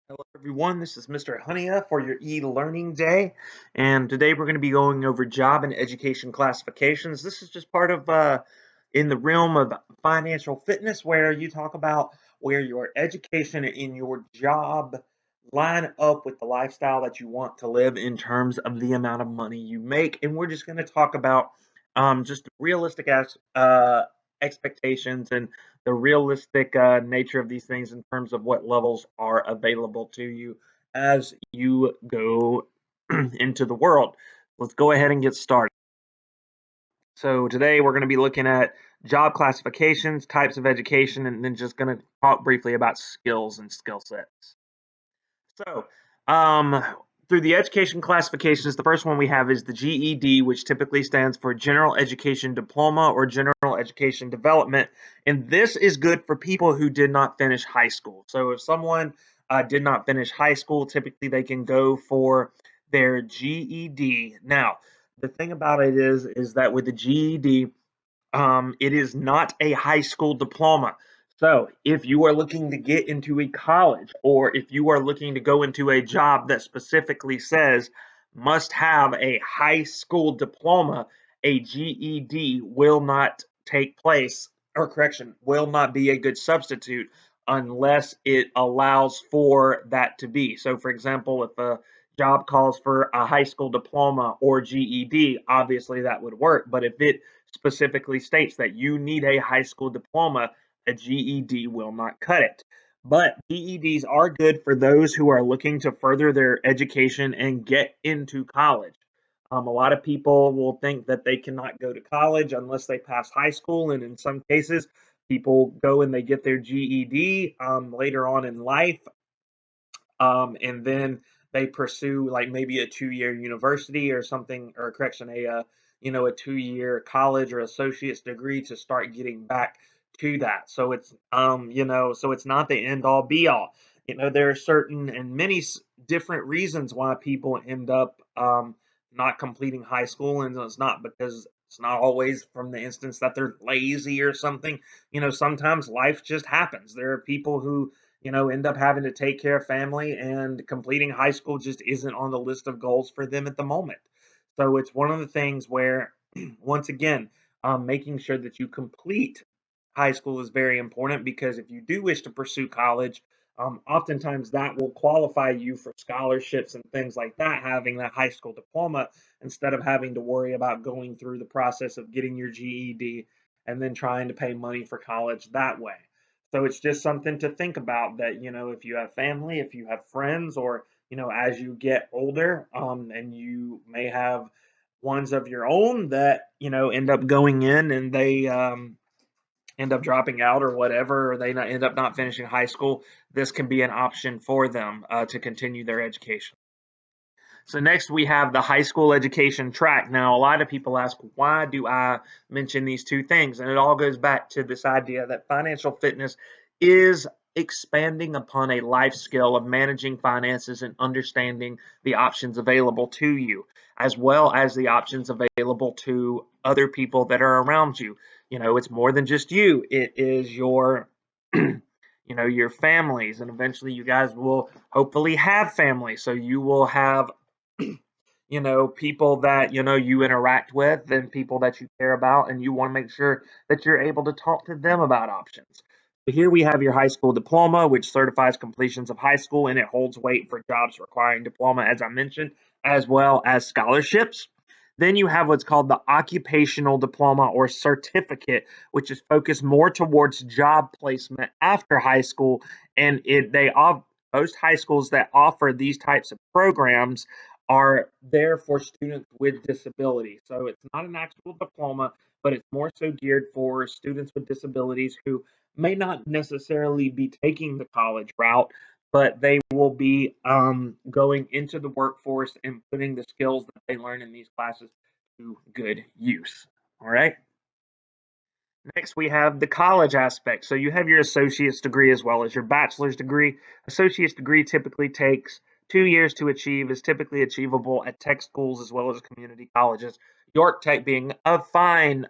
Hello, everyone. This is Mr. Hunia for your e-learning day, and today we're going to be going over job and education classifications. This is just part of in the realm of financial fitness, where you talk about where your education and your job line up with the lifestyle that you want to live in terms of the amount of money you make. And we're just going to talk about just realistic expectations and the realistic nature of these things in terms of what levels are available to you as you go into the world. Let's go ahead and get started. So today we're going to be looking at job classifications, types of education, and then just going to talk briefly about skills and skill sets. So, um, through the education classifications, the first one we have is the GED, which typically stands for General Education Diploma or General Education Development. And this is good for people who did not finish high school. So, if someone did not finish high school, typically they can go for their GED. Now, the thing about it is that with the GED, it is not a high school diploma. So, if you are looking to get into a college or if you are looking to go into a job that specifically says must have a high school diploma, a GED will not take place, or correction, will not be a good substitute unless it allows for that to be. So, for example, if a job calls for a high school diploma or GED, obviously that would work. But if it specifically states that you need a high school diploma, a GED will not cut it. But GEDs are good for those who are looking to further their education and get into college. A lot of people will think that they cannot go to college unless they pass high school, and in some cases, people go and they get their GED later on in life, and then they pursue like maybe a 2 year university or something, or correction, a 2 year college or associate's degree to start getting back to that. So so it's not the end all be all. There are certain and many different reasons why people end up not completing high school, and it's not because it's not always from the instance that they're lazy or something. Sometimes life just happens. There are people who end up having to take care of family, and completing high school just isn't on the list of goals for them at the moment. So it's one of the things where, once again, making sure that you complete high school is very important, because if you do wish to pursue college, oftentimes that will qualify you for scholarships and things like that, having that high school diploma instead of having to worry about going through the process of getting your GED and then trying to pay money for college that way. So it's just something to think about, that, if you have family, if you have friends, or, as you get older, and you may have ones of your own that, end up going in and they end up dropping out or whatever, or they end up not finishing high school, this can be an option for them to continue their education. So next we have the high school education track. Now, a lot of people ask, why do I mention these two things? And it all goes back to this idea that financial fitness is expanding upon a life skill of managing finances and understanding the options available to you, as well as the options available to other people that are around you. It's more than just you. It is your your families, and eventually you guys will hopefully have families, so you will have people that you interact with and people that you care about, and you want to make sure that you're able to talk to them about options. So here we have your high school diploma, which certifies completions of high school, and it holds weight for jobs requiring diploma, as I mentioned, as well as scholarships. Then you have what's called the occupational diploma or certificate, which is focused more towards job placement after high school. And most high schools that offer these types of programs are there for students with disabilities. So it's not an actual diploma, but it's more so geared for students with disabilities who may not necessarily be taking the college route, but they will be going into the workforce and putting the skills that they learn in these classes to good use. All right. Next, we have the college aspect. So you have your associate's degree as well as your bachelor's degree. Associate's degree typically takes 2 years to achieve, is typically achievable at tech schools as well as community colleges. York Tech being a fine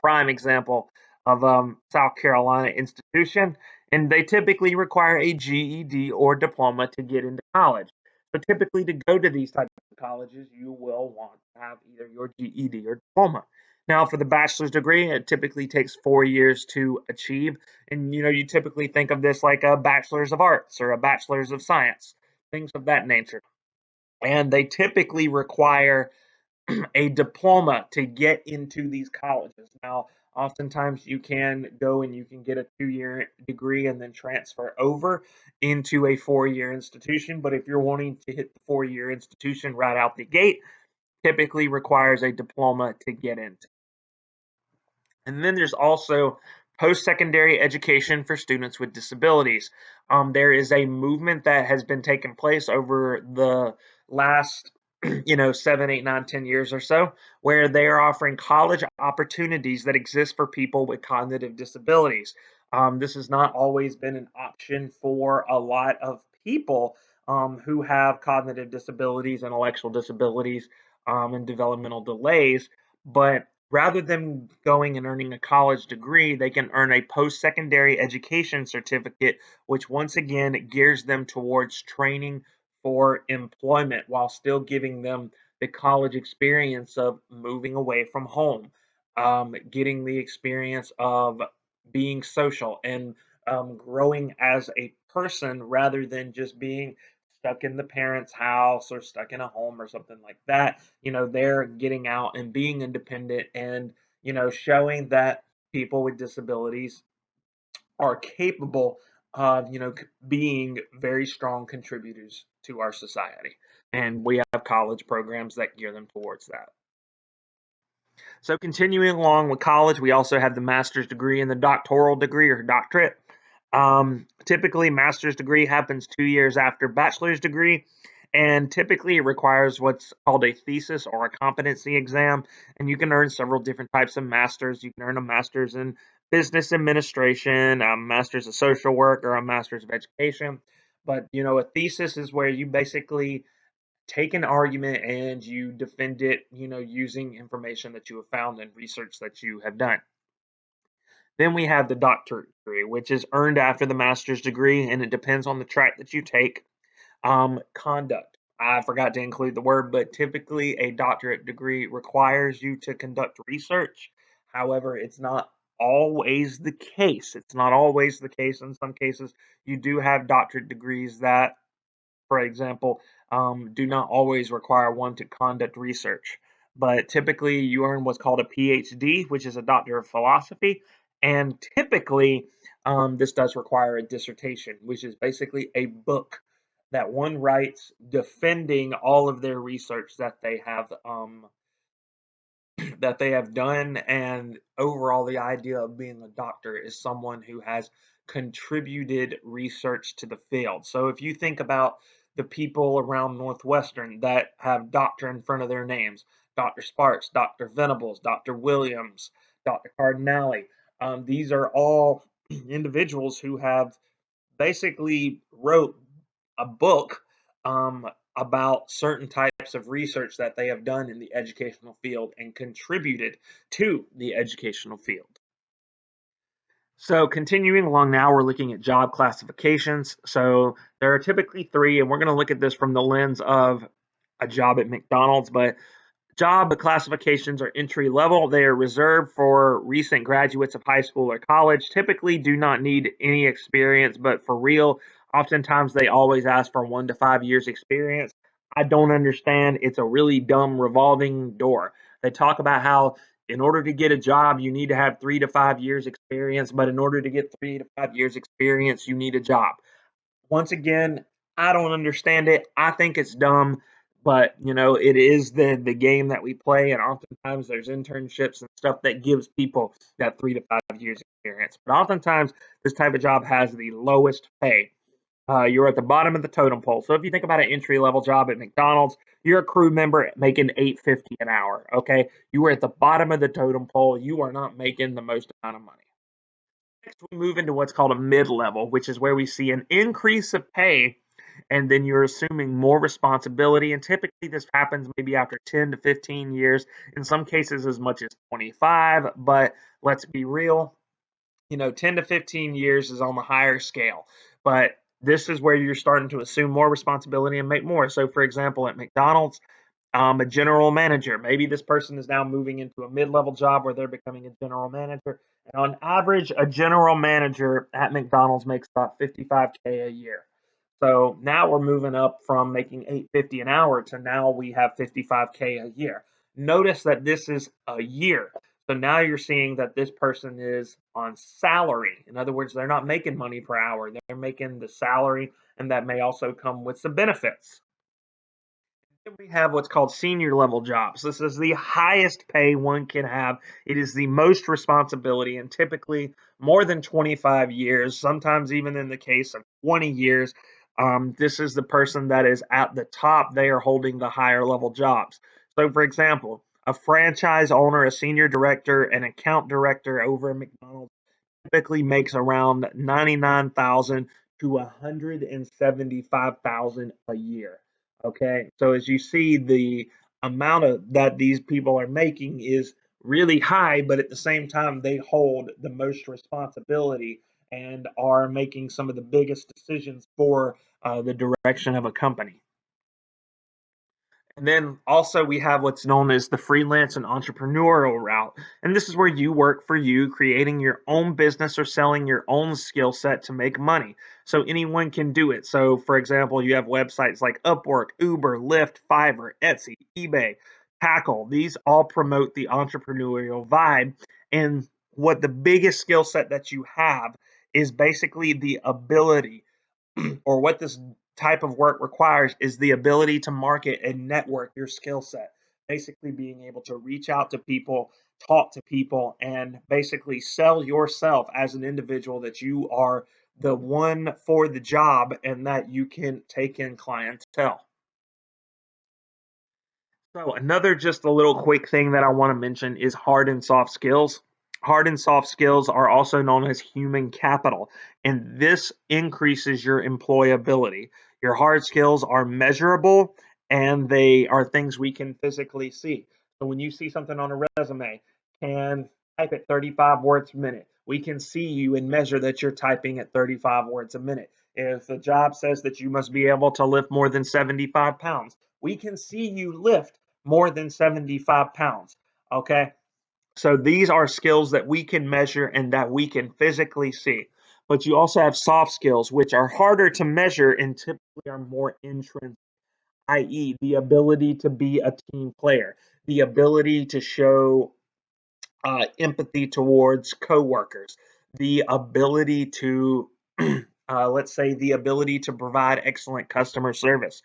prime example of South Carolina institution, and they typically require a GED or diploma to get into college. So typically, to go to these types of colleges, you will want to have either your GED or diploma. Now, for the bachelor's degree, it typically takes 4 years to achieve, and you typically think of this like a bachelor's of arts or a bachelor's of science, things of that nature. And they typically require a diploma to get into these colleges. Now, oftentimes you can go and you can get a 2-year degree and then transfer over into a 4-year institution. But if you're wanting to hit the 4-year institution right out the gate, typically requires a diploma to get into. And then there's also post-secondary education for students with disabilities. There is a movement that has been taking place over the last 7, 8, 9, 10 years or so, where they are offering college opportunities that exist for people with cognitive disabilities. This has not always been an option for a lot of people who have cognitive disabilities, intellectual disabilities, and developmental delays. But rather than going and earning a college degree, they can earn a post secondary education certificate, which once again gears them towards training for employment while still giving them the college experience of moving away from home, getting the experience of being social and growing as a person rather than just being stuck in the parents' house or stuck in a home or something like that. They're getting out and being independent and, showing that people with disabilities are capable of, being very strong contributors to our society. And we have college programs that gear them towards that. So continuing along with college, we also have the master's degree and the doctoral degree or doctorate. Typically, master's degree happens 2 years after bachelor's degree, and typically it requires what's called a thesis or a competency exam. And you can earn several different types of masters. You can earn a master's in business administration, a master's of social work, or a master's of education. But a thesis is where you basically take an argument and you defend it, using information that you have found and research that you have done. Then we have the doctorate degree, which is earned after the master's degree, and it depends on the track that you take. Conduct. I forgot to include the word, but typically a doctorate degree requires you to conduct research. However, it's not always the case. It's not always the case. In some cases, you do have doctorate degrees that, for example, do not always require one to conduct research. But typically, you earn what's called a PhD, which is a doctor of philosophy. And typically, this does require a dissertation, which is basically a book that one writes defending all of their research that they have done. And overall, the idea of being a doctor is someone who has contributed research to the field. So if you think about the people around Northwestern that have doctor in front of their names, Dr. Sparks, Dr. Venables, Dr. Williams, Dr. Cardinale, these are all individuals who have basically wrote a book about certain types of research that they have done in the educational field and contributed to the educational field. So, continuing along now, we're looking at job classifications. So, there are typically three, and we're going to look at this from the lens of a job at McDonald's, but job classifications are entry level. They are reserved for recent graduates of high school or college, typically do not need any experience, but for real, oftentimes they always ask for 1 to 5 years experience. I don't understand. It's a really dumb revolving door. They talk about how in order to get a job, you need to have 3 to 5 years experience, but in order to get 3 to 5 years experience, you need a job. Once again, I don't understand it. I think it's dumb, but it is the game that we play, and oftentimes there's internships and stuff that gives people that 3 to 5 years experience. But oftentimes this type of job has the lowest pay. You're at the bottom of the totem pole. So if you think about an entry level job at McDonald's, you're a crew member making $8.50 an hour. Okay, you are at the bottom of the totem pole. You are not making the most amount of money. Next, we move into what's called a mid-level, which is where we see an increase of pay, and then you're assuming more responsibility. And typically, this happens maybe after 10 to 15 years, in some cases, as much as 25. But let's be real. 10 to 15 years is on the higher scale, but this is where you're starting to assume more responsibility and make more. So, for example, at McDonald's, a general manager, maybe this person is now moving into a mid-level job where they're becoming a general manager. And on average, a general manager at McDonald's makes about 55K a year. So now we're moving up from making 850 an hour to now we have 55K a year. Notice that this is a year. So now you're seeing that this person is on salary. In other words, they're not making money per hour. They're making the salary, and that may also come with some benefits. Then we have what's called senior level jobs. This is the highest pay one can have. It is the most responsibility, and typically more than 25 years, sometimes even in the case of 20 years. This is the person that is at the top. They are holding the higher level jobs. So, for example, a franchise owner, a senior director, an account director over at McDonald's typically makes around 99,000 to 175,000 a year. Okay, so as you see, the amount of that these people are making is really high, but at the same time, they hold the most responsibility and are making some of the biggest decisions for the direction of a company. And then also we have what's known as the freelance and entrepreneurial route. And this is where you work for you, creating your own business or selling your own skill set to make money. So anyone can do it. So for example, you have websites like Upwork, Uber, Lyft, Fiverr, Etsy, eBay, Tackle. These all promote the entrepreneurial vibe. And what the biggest skill set that you have is basically the ability or what this type of work requires is the ability to market and network your skill set. Basically, being able to reach out to people, talk to people, and basically sell yourself as an individual that you are the one for the job and that you can take in clientele. So another just a little quick thing that I want to mention is hard and soft skills. Hard and soft skills are also known as human capital, and this increases your employability. Your hard skills are measurable and they are things we can physically see. So when you see something on a resume, can type at 35 words a minute. We can see you and measure that you're typing at 35 words a minute. If the job says that you must be able to lift more than 75 pounds, we can see you lift more than 75 pounds. Okay. So these are skills that we can measure and that we can physically see. But you also have soft skills, which are harder to measure and typically are more intrinsic, i.e., the ability to be a team player, the ability to show empathy towards coworkers, the ability to, let's say, the ability to provide excellent customer service.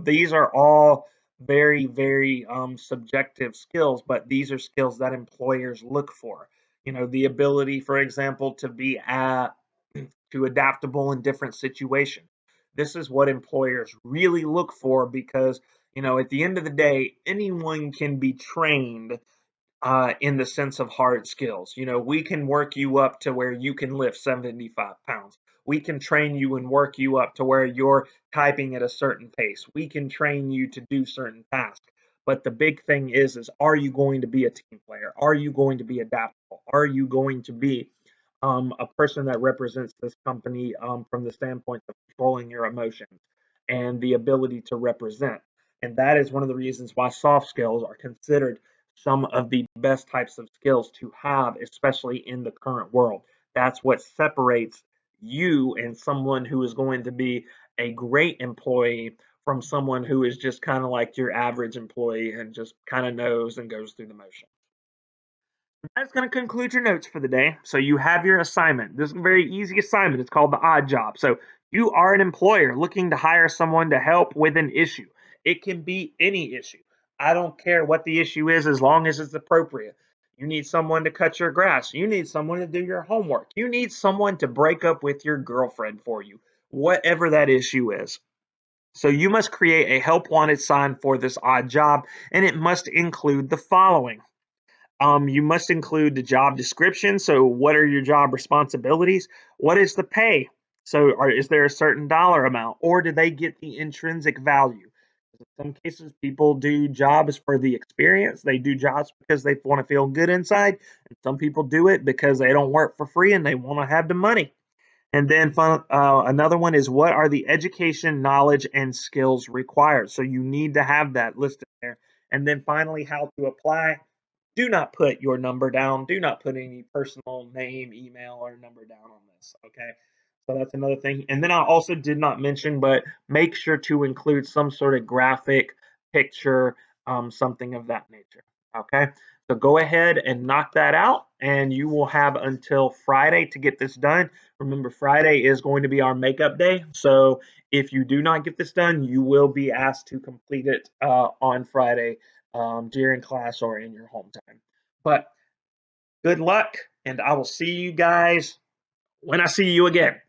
These are all very, very subjective skills, but these are skills that employers look for. The ability, for example, to be to adaptable in different situations. This is what employers really look for because at the end of the day, anyone can be trained in the sense of hard skills. We can work you up to where you can lift 75 pounds. We can train you and work you up to where you're typing at a certain pace. We can train you to do certain tasks. But the big thing is are you going to be a team player? Are you going to be adaptable? Are you going to be a person that represents this company from the standpoint of controlling your emotions and the ability to represent? And that is one of the reasons why soft skills are considered some of the best types of skills to have, especially in the current world. That's what separates you and someone who is going to be a great employee from someone who is just kind of like your average employee and just kind of knows and goes through the motion. That's going to conclude your notes for the day. So you have your assignment. This is a very easy assignment. It's called the odd job. So you are an employer looking to hire someone to help with an issue. It can be any issue. I don't care what the issue is as long as it's appropriate. You need someone to cut your grass. You need someone to do your homework. You need someone to break up with your girlfriend for you, whatever that issue is. So you must create a help wanted sign for this odd job, and it must include the following. You must include the job description. So, what are your job responsibilities? What is the pay? So, is there a certain dollar amount, or do they get the intrinsic value? In some cases, people do jobs for the experience. They do jobs because they want to feel good inside. And some people do it because they don't work for free and they want to have the money. And then another one is, what are the education, knowledge, and skills required? So you need to have that listed there. And then finally, how to apply. Do not put your number down. Do not put any personal name, email, or number down on this. Okay. So that's another thing. And then I also did not mention, but make sure to include some sort of graphic, picture, something of that nature. Okay. So go ahead and knock that out, and you will have until Friday to get this done. Remember, Friday is going to be our makeup day. So if you do not get this done, you will be asked to complete it on Friday during class or in your home time. But good luck, and I will see you guys when I see you again.